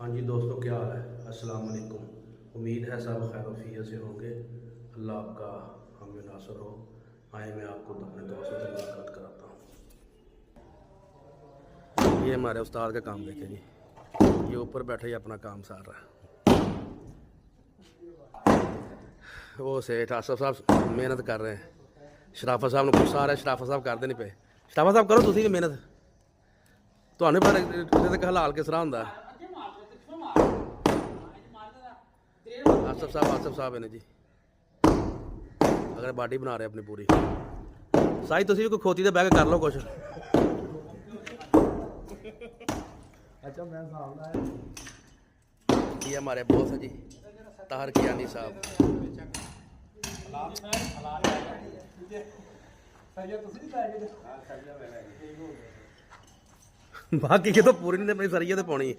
हाँ जी दोस्तों, क्या हाल है। अस्सलाम वालेकुम। उम्मीद है सब खैर वफियत से होंगे। अल्लाह आपका हमें नासर हो। आए मैं आपको अपने दोस्तों से मुलाकात कराता हूँ। ये हमारे उस्ताद का काम देखे जी, ये ऊपर बैठे ही अपना काम सार रहा है। वो सेठ आसफ साहब मेहनत कर रहे हैं। शराफत साहब ने गुस्सा आ रहा है, शराफत साहब करते नहीं पे। शराफत साहब करो तुसी भी मेहनत, तो पता हलाल किस तरह होंगे। आसफ साहब है जी, अगर बाडी बना रहे अपनी पूरी। साई तुसी भी कोई खोती से बह के कर लो कुछ। अच्छा मैं ये हमारे बॉस है जी, ताहर कियानी साहब। बाकी के तो पूरी नहीं अपनी सरिया तो पानी।